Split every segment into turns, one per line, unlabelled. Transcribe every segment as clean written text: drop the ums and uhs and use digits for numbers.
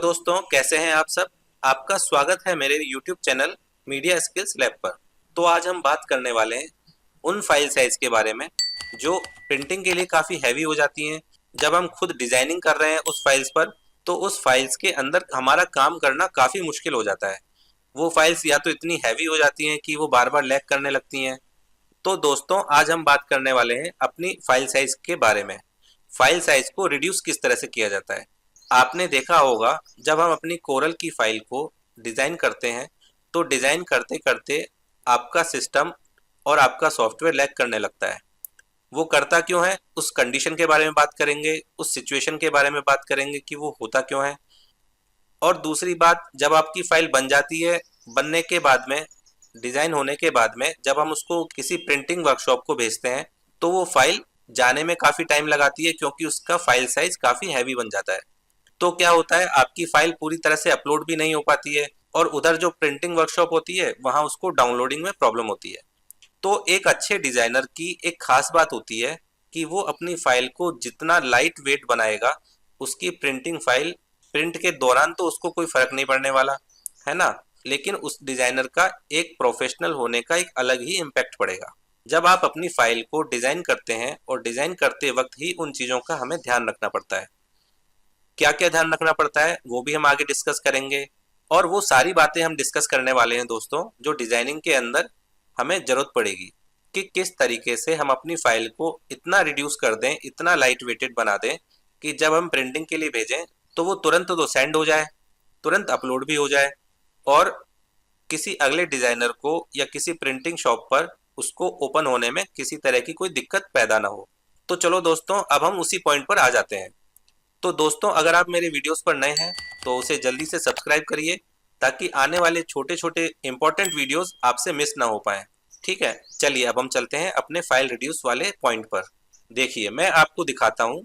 दोस्तों, कैसे हैं आप सब। आपका स्वागत है मेरे YouTube channel media skills lab पर। तो आज हम बात करने वाले हैं उन फाइल साइज के बारे में जो प्रिंटिंग के लिए काफ़ी हैवी हो जाती हैं। जब हम खुद डिजाइनिंग कर रहे हैं उस फाइल्स पर, तो उस फाइल्स के अंदर हमारा काम करना काफ़ी मुश्किल हो जाता है। वो फाइल्स या तो इतनी हैवी हो जाती हैं कि वो बार बार लैग करने लगती हैं। तो दोस्तों, आज हम बात करने वाले हैं अपनी फाइल साइज के बारे में। फाइल साइज को रिड्यूस किस तरह से किया जाता है। आपने देखा होगा, जब हम अपनी कोरल की फाइल को डिज़ाइन करते हैं तो डिज़ाइन करते करते आपका सिस्टम और आपका सॉफ्टवेयर लैग करने लगता है। वो करता क्यों है, उस कंडीशन के बारे में बात करेंगे, उस सिचुएशन के बारे में बात करेंगे कि वो होता क्यों है। और दूसरी बात, जब आपकी फाइल बन जाती है, बनने के बाद में, डिज़ाइन होने के बाद में जब हम उसको किसी प्रिंटिंग वर्कशॉप को भेजते हैं तो वो फाइल जाने में काफ़ी टाइम लगाती है, क्योंकि उसका फाइल साइज काफ़ी हैवी बन जाता है। तो क्या होता है, आपकी फाइल पूरी तरह से अपलोड भी नहीं हो पाती है और उधर जो प्रिंटिंग वर्कशॉप होती है वहां उसको डाउनलोडिंग में प्रॉब्लम होती है। तो एक अच्छे डिजाइनर की एक खास बात होती है कि वो अपनी फाइल को जितना लाइट वेट बनाएगा, उसकी प्रिंटिंग फाइल प्रिंट के दौरान तो उसको कोई फर्क नहीं पड़ने वाला है ना, लेकिन उस डिजाइनर का एक प्रोफेशनल होने का एक अलग ही इम्पैक्ट पड़ेगा। जब आप अपनी फाइल को डिजाइन करते हैं और डिजाइन करते वक्त ही उन चीजों का हमें ध्यान रखना पड़ता है। क्या क्या ध्यान रखना पड़ता है वो भी हम आगे डिस्कस करेंगे। और वो सारी बातें हम डिस्कस करने वाले हैं दोस्तों, जो डिजाइनिंग के अंदर हमें जरूरत पड़ेगी कि किस तरीके से हम अपनी फाइल को इतना रिड्यूस कर दें, इतना लाइट वेटेड बना दें कि जब हम प्रिंटिंग के लिए भेजें तो वो तुरंत तो सेंड हो जाए, तुरंत अपलोड भी हो जाए, और किसी अगले डिजाइनर को या किसी प्रिंटिंग शॉप पर उसको ओपन होने में किसी तरह की कोई दिक्कत पैदा ना हो। तो चलो दोस्तों, अब हम उसी पॉइंट पर आ जाते हैं। तो दोस्तों, अगर आप मेरे वीडियोस पर नए हैं तो उसे जल्दी से सब्सक्राइब करिए, ताकि आने वाले छोटे छोटे इंपॉर्टेंट वीडियोस आपसे मिस ना हो पाए। ठीक है, चलिए अब हम चलते हैं अपने फाइल रिड्यूस वाले पॉइंट पर। देखिए, मैं आपको दिखाता हूँ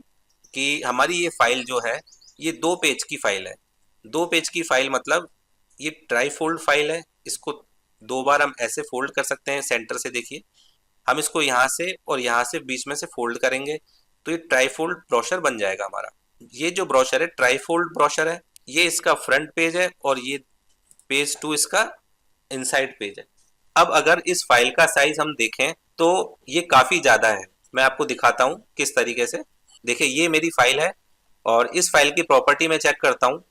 कि हमारी ये फाइल जो है, ये 2 पेज की फाइल है। 2 पेज की फाइल मतलब ये ट्राई फोल्ड फाइल है। इसको 2 बार हम ऐसे फोल्ड कर सकते हैं। सेंटर से देखिए, हम इसको यहाँ से और यहाँ से बीच में से फोल्ड करेंगे तो ये ट्राई फोल्ड ब्रोशर बन जाएगा हमारा। ये जो ब्रोशर है, ट्राईफोल्ड ब्रोशर है। ये इसका फ्रंट पेज है और ये पेज 2 इसका इनसाइड पेज है। अब अगर इस फाइल का साइज हम देखें तो ये काफी ज्यादा है। मैं आपको दिखाता हूँ किस तरीके से। देखिए, ये मेरी फाइल है और इस फाइल की प्रॉपर्टी में चेक करता हूँ।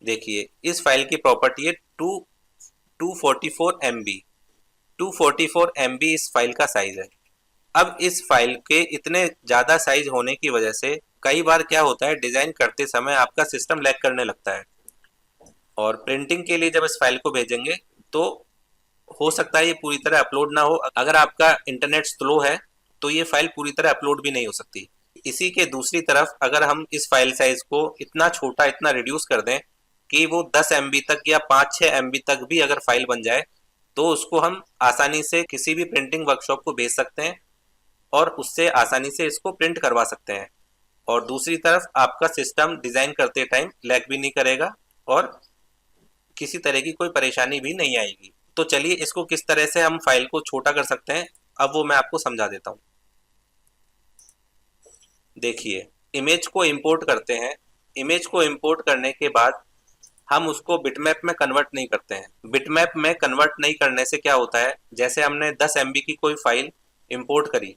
देखिए, इस फाइल की प्रॉपर्टी है 244 MB। 244 MB इस फाइल का साइज है। अब इस फाइल के इतने ज़्यादा साइज होने की वजह से कई बार क्या होता है, डिज़ाइन करते समय आपका सिस्टम लैग करने लगता है, और प्रिंटिंग के लिए जब इस फाइल को भेजेंगे तो हो सकता है ये पूरी तरह अपलोड ना हो। अगर आपका इंटरनेट स्लो है तो ये फाइल पूरी तरह अपलोड भी नहीं हो सकती। इसी के दूसरी तरफ, अगर हम इस फाइल साइज को इतना छोटा, इतना रिड्यूस कर दें कि वो 10 MB तक या 5-6 MB तक भी अगर फाइल बन जाए, तो उसको हम आसानी से किसी भी प्रिंटिंग वर्कशॉप को भेज सकते हैं और उससे आसानी से इसको प्रिंट करवा सकते हैं। और दूसरी तरफ आपका सिस्टम डिजाइन करते टाइम लैग भी नहीं करेगा और किसी तरह की कोई परेशानी भी नहीं आएगी। तो चलिए, इसको किस तरह से हम फाइल को छोटा कर सकते हैं, अब वो मैं आपको समझा देता हूँ। देखिए, इमेज को इंपोर्ट करते हैं। इमेज को इंपोर्ट करने के बाद हम उसको बिटमैप में कन्वर्ट नहीं करते हैं। बिटमैप में कन्वर्ट नहीं करने से क्या होता है, जैसे हमने 10 MB की कोई फाइल इंपोर्ट करी,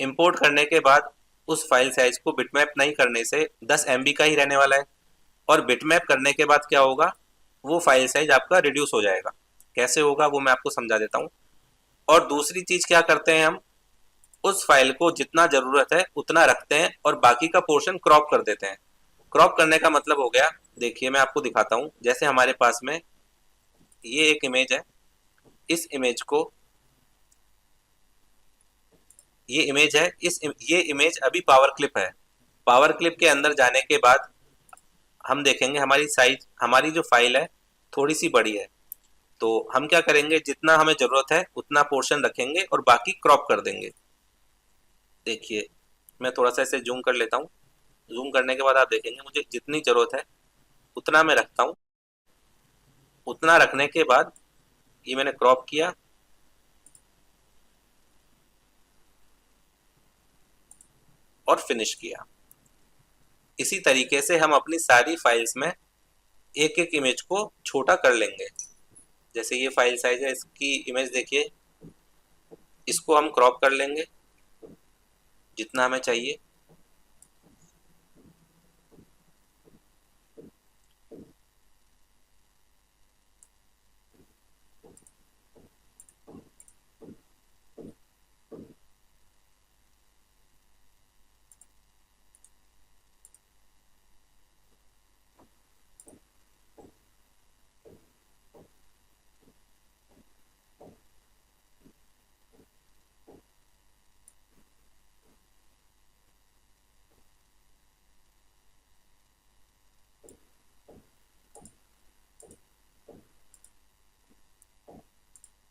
इंपोर्ट करने के बाद उस फाइल साइज को बिटमैप नहीं करने से 10 MB का ही रहने वाला है, और बिटमैप करने के बाद क्या होगा, वो फाइल साइज आपका रिड्यूस हो जाएगा। कैसे होगा वो मैं आपको समझा देता हूँ। और दूसरी चीज क्या करते हैं, हम उस फाइल को जितना जरूरत है उतना रखते हैं और बाकी का पोर्शन क्रॉप कर देते हैं। क्रॉप करने का मतलब हो गया, देखिए मैं आपको दिखाता हूँ। जैसे हमारे पास में ये एक इमेज है, इस इमेज को, ये इमेज है, ये इमेज अभी पावर क्लिप है। पावर क्लिप के अंदर जाने के बाद हम देखेंगे हमारी साइज, हमारी जो फाइल है थोड़ी सी बड़ी है। तो हम क्या करेंगे, जितना हमें जरूरत है उतना पोर्शन रखेंगे और बाकी क्रॉप कर देंगे। देखिए, मैं थोड़ा सा इसे जूम कर लेता हूँ। जूम करने के बाद आप देखेंगे मुझे जितनी जरूरत है उतना मैं रखता हूँ। उतना रखने के बाद ये मैंने क्रॉप किया और फिनिश किया। इसी तरीके से हम अपनी सारी फाइल्स में एक एक इमेज को छोटा कर लेंगे। जैसे ये फाइल साइज है, इसकी इमेज देखिए, इसको हम क्रॉप कर लेंगे जितना हमें चाहिए।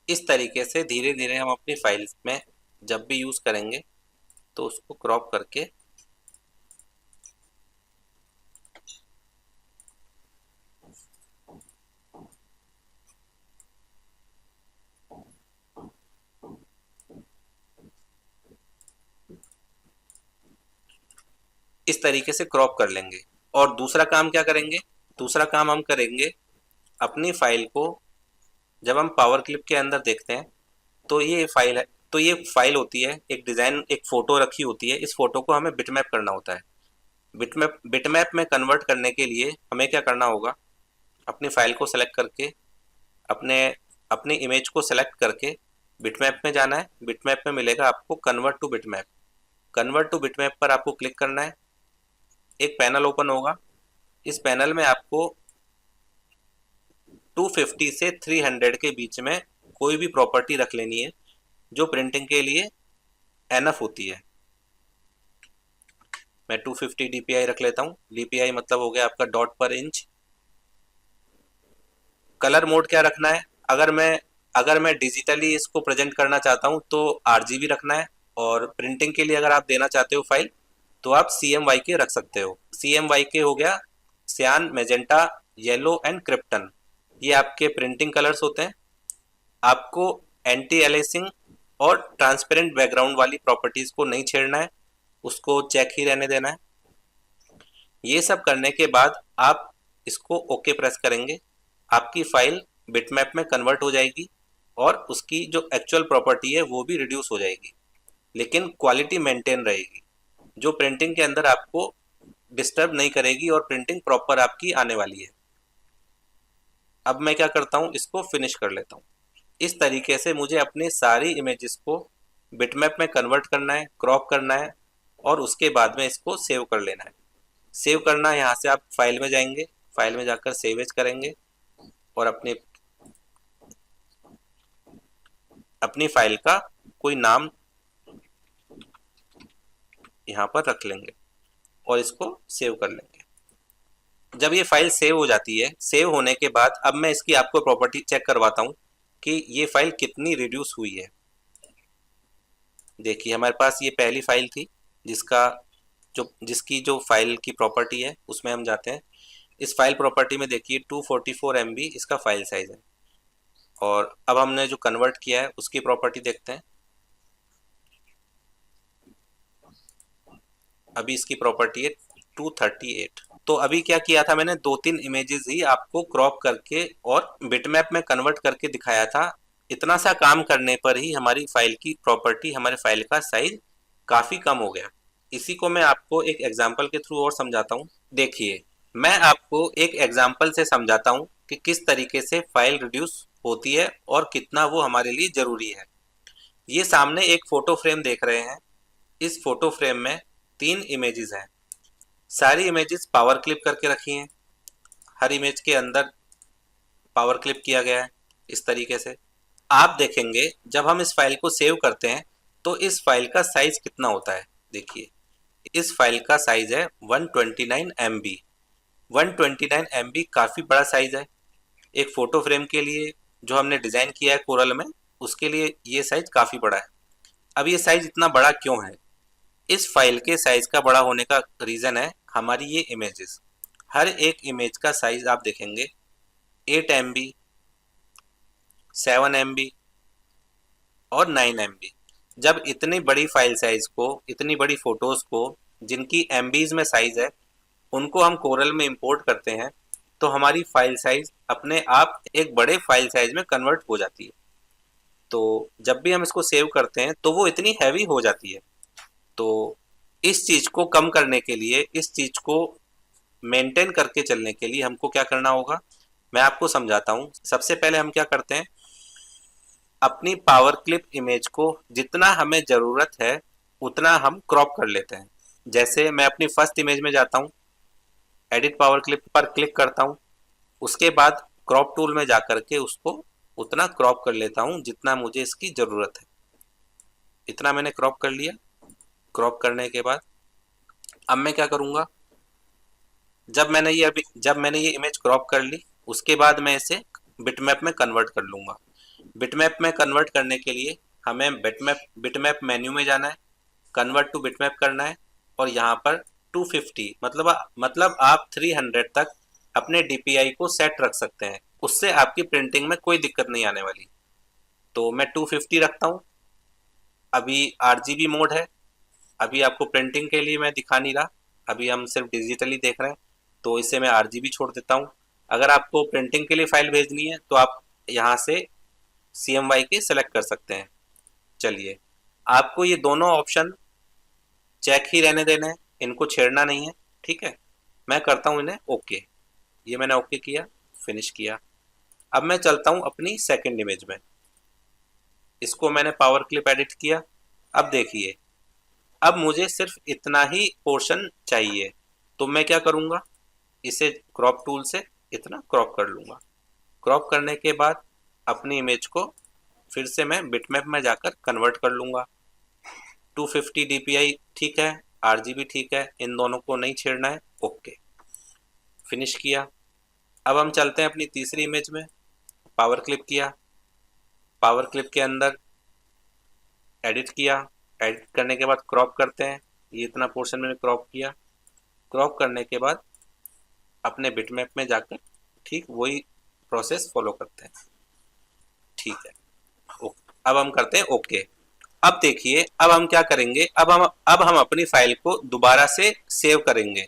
इस तरीके से धीरे धीरे हम अपनी फाइल्स में जब भी यूज करेंगे तो उसको क्रॉप करके इस तरीके से क्रॉप कर लेंगे। और दूसरा काम क्या करेंगे, दूसरा काम हम करेंगे, अपनी फाइल को जब हम पावर क्लिप के अंदर देखते हैं तो ये फाइल है, तो ये फाइल होती है, एक डिज़ाइन, एक फ़ोटो रखी होती है। इस फ़ोटो को हमें बिटमैप करना होता है। बिटमैप में कन्वर्ट करने के लिए हमें क्या करना होगा, अपनी फाइल को सेलेक्ट करके अपने अपनी इमेज को सेलेक्ट करके बिटमैप में जाना है। बिटमैप में मिलेगा आपको convert to bitmap. Convert to bitmap पर आपको क्लिक करना है। एक पैनल ओपन होगा। इस पैनल में आपको 250 से 300 के बीच में कोई भी प्रॉपर्टी रख लेनी है जो प्रिंटिंग के लिए एनफ होती है। मैं 250 डीपीआई रख लेता हूँ। डीपीआई मतलब हो गया आपका डॉट पर इंच। कलर मोड क्या रखना है, अगर मैं डिजिटली इसको प्रेजेंट करना चाहता हूँ तो आरजीबी रखना है, और प्रिंटिंग के लिए अगर आप देना चाहते हो फाइल तो आप CMYK रख सकते हो। CMYK हो गया सियान, मैजेंटा, येलो एंड क्रिप्टन। ये आपके प्रिंटिंग कलर्स होते हैं। आपको एंटी एलिसिंग और ट्रांसपेरेंट बैकग्राउंड वाली प्रॉपर्टीज को नहीं छेड़ना है, उसको चेक ही रहने देना है। ये सब करने के बाद आप इसको ओके प्रेस करेंगे, आपकी फाइल बिटमैप में कन्वर्ट हो जाएगी और उसकी जो एक्चुअल प्रॉपर्टी है वो भी रिड्यूस हो जाएगी, लेकिन क्वालिटी मेंटेन रहेगी, जो प्रिंटिंग के अंदर आपको डिस्टर्ब नहीं करेगी और प्रिंटिंग प्रॉपर आपकी आने वाली है। अब मैं क्या करता हूँ, इसको फिनिश कर लेता हूँ। इस तरीके से मुझे अपनी सारी इमेजेस को बिटमैप में कन्वर्ट करना है, क्रॉप करना है, और उसके बाद में इसको सेव कर लेना है। सेव करना है, यहाँ से आप फाइल में जाएंगे, फाइल में जाकर सेव एज करेंगे और अपनी फाइल का कोई नाम यहाँ पर रख लेंगे और इसको सेव कर लेंगे। जब ये फाइल सेव हो जाती है, सेव होने के बाद अब मैं इसकी आपको प्रॉपर्टी चेक करवाता हूँ कि ये फाइल कितनी रिड्यूस हुई है। देखिए हमारे पास ये पहली फाइल थी जिसकी जो फाइल की प्रॉपर्टी है उसमें हम जाते हैं। इस फाइल प्रॉपर्टी में देखिए 244 MB इसका फाइल साइज है, और अब हमने जो कन्वर्ट किया है उसकी प्रॉपर्टी देखते हैं। अभी इसकी प्रॉपर्टी है 238। तो अभी क्या किया था, मैंने 2-3 इमेजेस ही आपको क्रॉप करके और बिटमैप में कन्वर्ट करके दिखाया था। इतना सा काम करने पर ही हमारी फाइल की प्रॉपर्टी, हमारे फाइल का साइज काफ़ी कम हो गया। इसी को मैं आपको एक एग्जांपल के थ्रू और समझाता हूँ। देखिए, मैं आपको एक एग्जांपल से समझाता हूँ कि किस तरीके से फाइल रिड्यूस होती है और कितना वो हमारे लिए ज़रूरी है। ये सामने एक फ़ोटो फ्रेम देख रहे हैं। इस फोटो फ्रेम में 3 इमेजेस हैं। सारी इमेजेस पावर क्लिप करके रखी हैं। हर इमेज के अंदर पावर क्लिप किया गया है इस तरीके से। आप देखेंगे जब हम इस फाइल को सेव करते हैं तो इस फाइल का साइज कितना होता है। देखिए, इस फाइल का साइज है 129 MB। 129 MB काफ़ी बड़ा साइज है एक फ़ोटो फ्रेम के लिए। जो हमने डिज़ाइन किया है कोरल में, उसके लिए ये साइज काफ़ी बड़ा है। अब ये साइज इतना बड़ा क्यों है? इस फाइल के साइज का बड़ा होने का रीज़न है हमारी ये इमेजेस। हर एक इमेज का साइज आप देखेंगे 8 MB, 7 MB और 9 MB। जब इतनी बड़ी फाइल साइज को, इतनी बड़ी फोटोज़ को जिनकी MBs में साइज है, उनको हम कोरल में इंपोर्ट करते हैं तो हमारी फाइल साइज अपने आप एक बड़े फाइल साइज में कन्वर्ट हो जाती है। तो जब भी हम इसको सेव करते हैं तो वो इतनी हैवी हो जाती है। तो इस चीज़ को कम करने के लिए, इस चीज़ को मेंटेन करके चलने के लिए हमको क्या करना होगा, मैं आपको समझाता हूँ। सबसे पहले हम क्या करते हैं, अपनी पावर क्लिप इमेज को जितना हमें ज़रूरत है उतना हम क्रॉप कर लेते हैं। जैसे मैं अपनी फर्स्ट इमेज में जाता हूँ, एडिट पावर क्लिप पर क्लिक करता हूँ, उसके बाद क्रॉप टूल में जा कर के उसको उतना क्रॉप कर लेता हूँ जितना मुझे इसकी ज़रूरत है। इतना मैंने क्रॉप कर लिया। क्रॉप करने के बाद अब मैं क्या करूँगा, जब मैंने ये इमेज क्रॉप कर ली, उसके बाद मैं इसे बिटमैप में कन्वर्ट कर लूँगा। बिटमैप में कन्वर्ट करने के लिए हमें बिटमैप मेन्यू में जाना है, कन्वर्ट टू बिटमैप करना है और यहाँ पर 250 मतलब आप 300 तक अपने DPI को सेट रख सकते हैं। उससे आपकी प्रिंटिंग में कोई दिक्कत नहीं आने वाली। तो मैं 250 रखता हूँ। अभी RGB मोड है, अभी आपको प्रिंटिंग के लिए मैं दिखा नहीं रहा, अभी हम सिर्फ डिजिटली देख रहे हैं, तो इसे मैं RGB छोड़ देता हूँ। अगर आपको प्रिंटिंग के लिए फाइल भेजनी है तो आप यहाँ से CMY के सेलेक्ट कर सकते हैं। चलिए, आपको ये दोनों ऑप्शन चेक ही रहने देना है, इनको छेड़ना नहीं है, ठीक है। मैं करता हूँ इन्हें ओके। ये मैंने ओके किया, फिनिश किया। अब मैं चलता हूँ अपनी सेकंड इमेज में। इसको मैंने पावर क्लिप एडिट किया। अब देखिए, अब मुझे सिर्फ इतना ही पोर्शन चाहिए, तो मैं क्या करूँगा, इसे क्रॉप टूल से इतना क्रॉप कर लूँगा। क्रॉप करने के बाद अपनी इमेज को फिर से मैं बिटमैप में जाकर कन्वर्ट कर लूँगा। 250 DPI ठीक है, RGB ठीक है, इन दोनों को नहीं छेड़ना है, ओके, फिनिश किया। अब हम चलते हैं अपनी तीसरी इमेज में। पावर क्लिप किया, पावर क्लिप के अंदर एडिट किया, एडिट करने के बाद क्रॉप करते हैं। ये इतना पोर्शन मैंने क्रॉप किया। क्रॉप करने के बाद अपने बिटमैप में जाकर ठीक वही प्रोसेस फॉलो करते हैं, ठीक है। अब हम करते हैं ओके। अब देखिए, अब हम क्या करेंगे, अब हम अपनी फाइल को दोबारा से सेव करेंगे।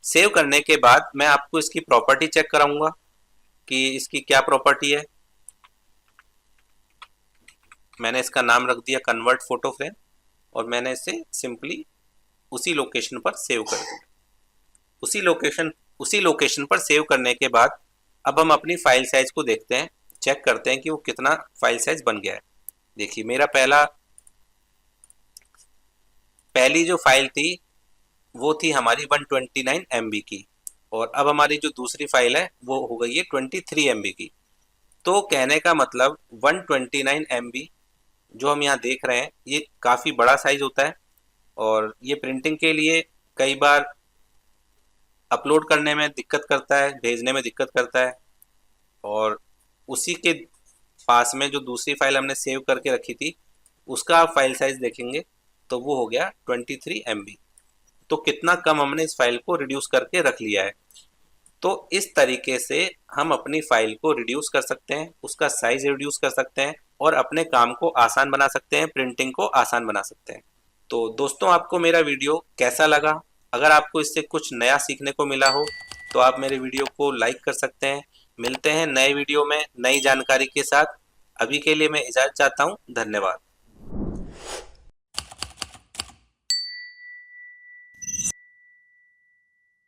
सेव करने के बाद मैं आपको इसकी प्रॉपर्टी चेक कराऊंगा कि इसकी क्या प्रॉपर्टी है। मैंने इसका नाम रख दिया कन्वर्ट फोटो फ्रेम और मैंने इसे सिंपली उसी लोकेशन पर सेव कर दिया। उसी लोकेशन पर सेव करने के बाद अब हम अपनी फाइल साइज को देखते हैं, चेक करते हैं कि वो कितना फाइल साइज बन गया है। देखिए, मेरा पहली जो फाइल थी वो थी हमारी 129 MB की, और अब हमारी जो दूसरी फाइल है वो हो गई है 23 MB की। तो कहने का मतलब 129 MB जो हम यहाँ देख रहे हैं ये काफ़ी बड़ा साइज होता है, और ये प्रिंटिंग के लिए कई बार अपलोड करने में दिक्कत करता है, भेजने में दिक्कत करता है। और उसी के पास में जो दूसरी फाइल हमने सेव करके रखी थी उसका आप फाइल साइज देखेंगे तो वो हो गया 23 MB। तो कितना कम हमने इस फाइल को रिड्यूस करके रख लिया है। तो इस तरीके से हम अपनी फाइल को रिड्यूस कर सकते हैं, उसका साइज रिड्यूस कर सकते हैं और अपने काम को आसान बना सकते हैं, प्रिंटिंग को आसान बना सकते हैं। तो दोस्तों, आपको मेरा वीडियो कैसा लगा? अगर आपको इससे कुछ नया सीखने को मिला हो तो आप मेरे वीडियो को लाइक कर सकते हैं। मिलते हैं नए वीडियो में नई जानकारी के साथ। अभी के लिए मैं इजाज़त चाहता हूँ। धन्यवाद।